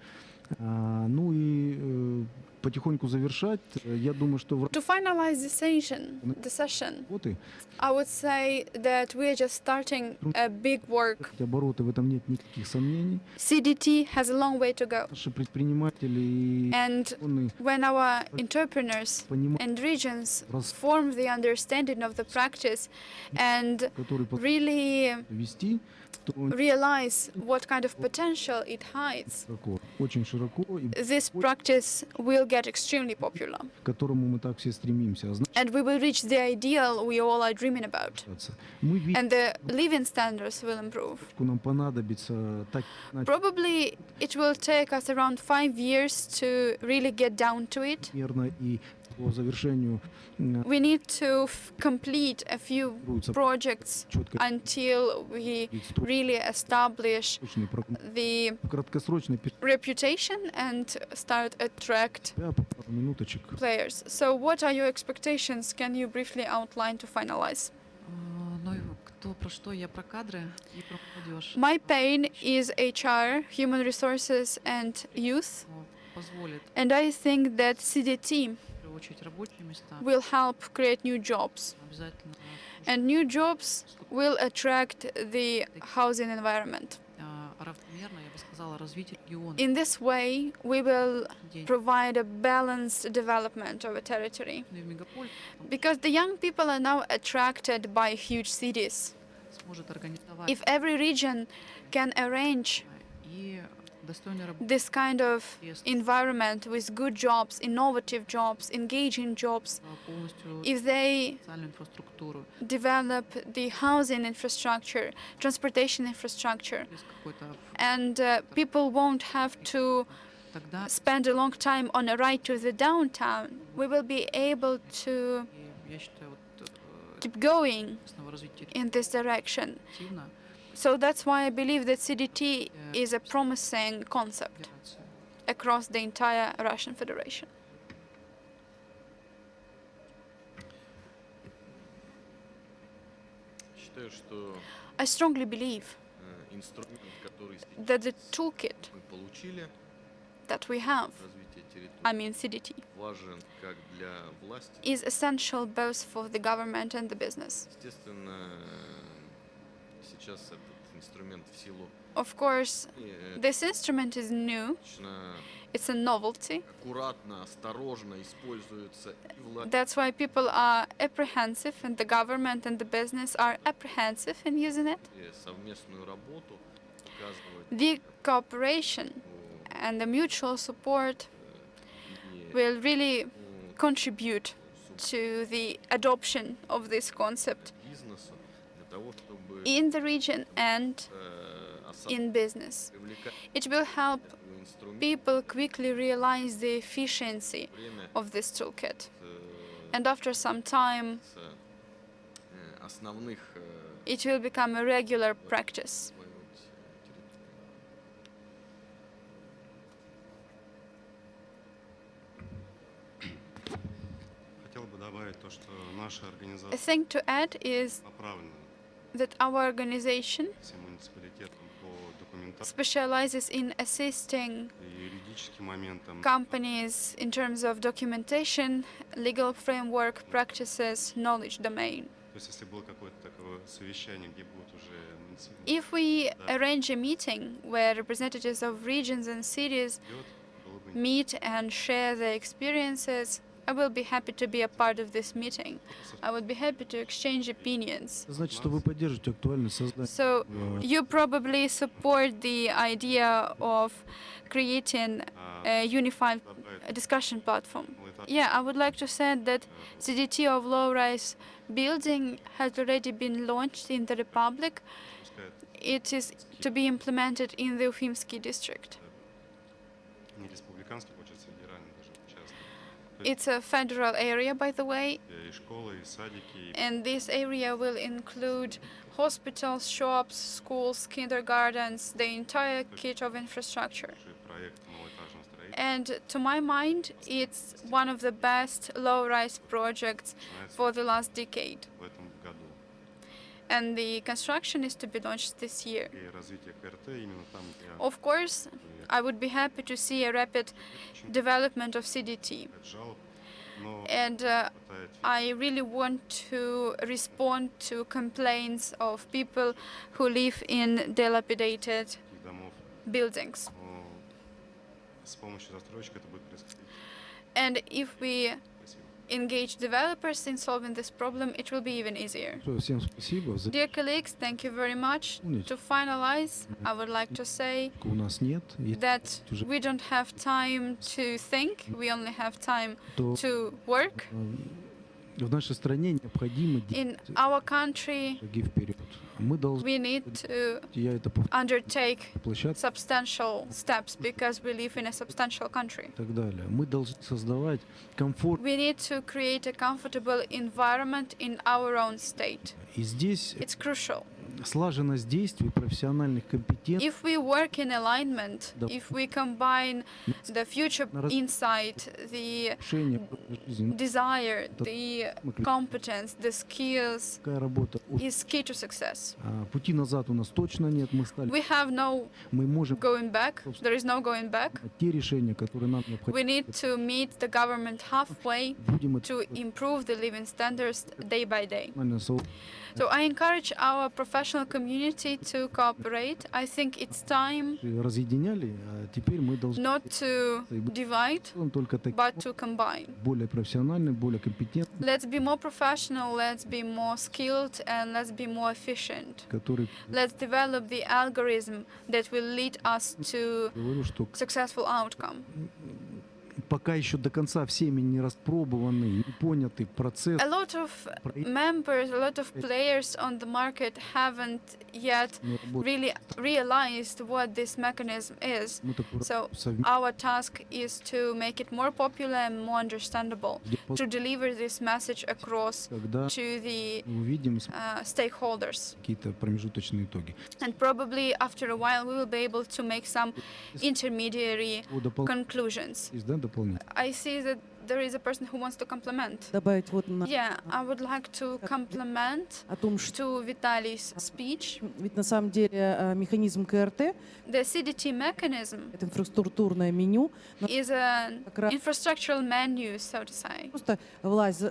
Ну и потихоньку завершать. Я думаю, что в To finalize the session, работы I would say that we are just starting a big work. обороты в этом нет никаких сомнений. CDT has a long way to go. Наши предприниматели и And ученые when our entrepreneurs понимают, and regions form the understanding of the practice and которые really вести, то realize what kind of potential it hides, широко, очень широко, и this practice will get extremely popular. к которому мы так все стремимся. А значит, And we will reach the ideal we all are dreaming about. мы видим, And the living standards will improve. что нам понадобится так Probably it will take us around 5 years to really get down to it. примерно и по завершению We need to complete a few projects четко until we really establish the краткосрочный reputation and start attract пару минуточек. players. So what are your expectations? Can you briefly outline to finalize? Ну, и кто про что? Я про кадры и про молодежь. My pain is HR, human resources and youth. Позволит, And I think that CDT в первую очередь, рабочие места. will help create new jobs. Обязательно. And new jobs will attract the housing environment. Равномерно, я бы сказала, развитие региона. In this way, we will provide a balanced development of a territory. И в мегаполисе Because the young people are now attracted by huge cities. сможет организовать If every region can arrange и достойной работы, this kind of environment with good jobs, innovative jobs, engaging jobs, полностью if they социальную инфраструктуру, develop the housing infrastructure, transportation infrastructure, есть какой-то, and people won't have to тогда spend a long time on a ride to the downtown, we will be able to и я считаю, вот keep going местного развития in this direction. активно So that's why I believe that CDT is a promising concept федерация. across the entire Russian Federation. Считаю, что I strongly believe инструмент, который that the сейчас toolkit мы получили, that we have, развитие территории, I mean CDT, важен как для власти. is essential both for the government and the business. Естественно, сейчас этот инструмент в силу Of course, this instrument is new, достаточно it's a novelty. аккуратно, осторожно используется и власть, That's why people are apprehensive, and the government and the business are apprehensive in using it. и совместную работу показывать The cooperation по, and the mutual support и will really по contribute to the adoption of this concept бизнесу для того, чтобы in the region and in business. привлекать It will help этого инструмента people quickly realize the efficiency время of this toolkit. с And after some time, основных it will become a regular practice. своей вот территории. Хотел бы добавить то, что наша A организация thing to add is направлена that our organization всем муниципалитетам по документации specializes in assisting и юридическим моментам, companies in terms of documentation, legal framework, practices, knowledge domain. то есть если было какое-то такое совещание, где будут уже If we arrange a meeting where representatives of regions and cities идет, было бы meet and share their experiences, I will be happy to be a part of this meeting. I would be happy to exchange opinions. Значит, что вы поддерживаете актуальность создания So you probably support the idea of creating a unified discussion platform. Yeah, I would like to say that CDT of low-rise building has already been launched in the Republic. It is to be implemented in the Ufimsky district. не республиканский, получается, федеральный даже частный. It's a federal area, by the way, И школы, и садики, и and this area will include hospitals, shops, schools, kindergartens, the entire kit of infrastructure. проект малоэтажного строительства And to my mind, it's one of the best low-rise projects начинается for the last decade. в этом году. And the construction is to be launched this year. И развитие КРТ именно там, где Of course, I would be happy to see a rapid development of CDT. жалоб, но And хватает I really want to respond to complaints of people who live in dilapidated таких домов. buildings. Но с помощью застройщика это будет происходить. And if we Спасибо. engage developers in solving this problem, it will be even easier. Всем спасибо. За Dear colleagues, thank you very much. To finalize, I would like to say у нас нет, есть that уже we don't have time to think, we only have time то to work. в нашей стране необходимо In делать our country, шаги вперед. Мы должны, we need to я это повторю, undertake площадки substantial steps because we live in a substantial country. и так далее. Мы должны создавать комфорт. We need to create a comfortable environment in our own state. И здесь It's crucial. слаженность действий, профессиональных компетенций, If we work in alignment, Да. if we combine the future insight, the решение жизни, desire, the competence, the skills, такая работа. is key to success. Пути назад у нас точно нет. Мы стали, We have no мы можем going back. There is no going back. те решения, которые нам We необходимы, need to meet the government halfway будем это to improve the living standards day by day. профессиональное сообщество So I encourage our professional international community to cooperate. I think it's time разъединяли, а теперь мы должны not to divide, только такие but to combine. более профессиональные, более компетентные, Let's be more professional, let's be more skilled, and let's be more efficient. которые, Let's develop the algorithm that will lead us to говорю, что successful outcome. пока еще до конца всеми не распробованный, не понятый процесс, A lot of members, a lot of players on the market haven't yet really realized what this mechanism is. мы такой So совместный, our task is to make it more popular and more understandable, to deliver this message across когда to the мы увидим stakeholders. какие-то промежуточные итоги. And probably after a while we will be able to make some intermediary conclusions. Есть, да, дополнительно? I see that there is a person who wants to compliment. Добавить вот на Yeah, I would like to compliment о том, что to Vitaly's speech. ведь на самом деле механизм КРТ, The CDT mechanism это инфраструктурное меню, is an как раз infrastructural menu, so to say, просто власть,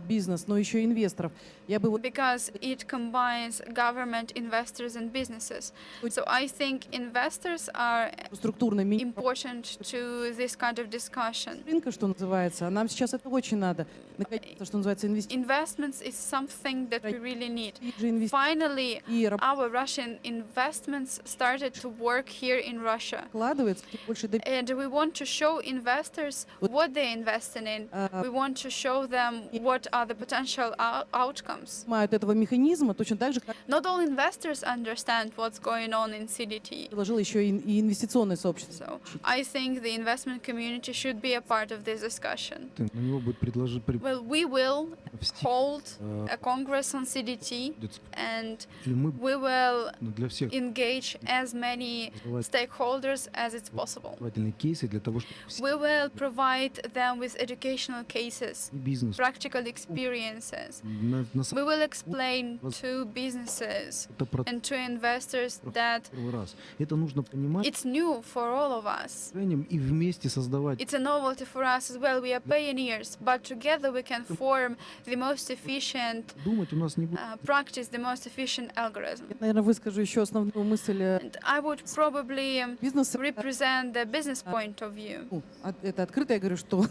бизнес, но еще и инвесторов. Я бы вот because it combines government, investors, and businesses. So I think investors are структурное меню important to this kind of discussion. рынка, что называется, а нам сейчас это очень надо. Наконец-то, что называется, Investments is something that we really need. инвестиции Finally, и our Russian investments started to work here in Russia. вкладывается, тем больше And we want to show investors what they're investing in. We want to show them what are the potential outcomes. понимают этого механизма, точно так же, как Not all investors understand what's going on in CDT. предложил еще и инвестиционное сообщество. So I think the investment community should be a part of this discussion. На него будет предложить Well, we will все, hold a congress on CDT, and и мы we will для всех engage as many stakeholders as it's possible. образовательные кейсы для того, чтобы все We will provide them with educational cases, бизнес practical experiences. на We will explain to businesses это про and to investors that первый раз. Это нужно понимать it's new for all of us. и вместе создавать. It's a novelty for us as well. We are pioneers, but together we can form the most efficient Думать у нас не будет. practice, the most efficient algorithm. Я, наверное, выскажу еще основную мысль And I would probably бизнеса. represent the business point of view. Это открыто, я говорю, что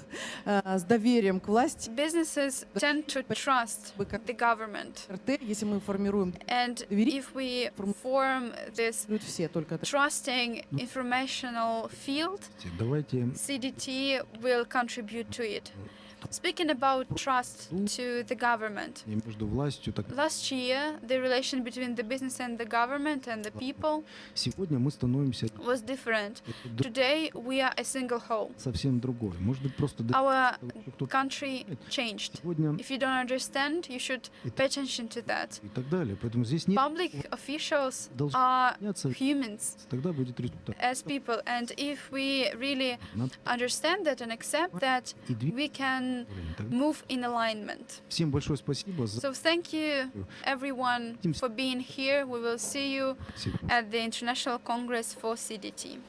с доверием к власти Businesses tend to trust the government. РТ, если мы формируем, And if we form this все только это. trusting informational field, Давайте CDT will contribute to it. Speaking about trust to the government, между властью, так last year the relation between the business and the government and the people сегодня мы становимся was different. Today we are a single whole. совсем другое. Может быть, просто Our кто-то country changed. сегодня If you don't understand, you should pay attention to that. и так далее. Поэтому здесь нет Public officials должны are меняться, humans тогда будет результат. as people, and if we really Надо understand that and accept that, и двигаться. we can move in alignment. Всем большое спасибо за So thank you everyone for being here. We will see you Спасибо. at the International Congress for CDT.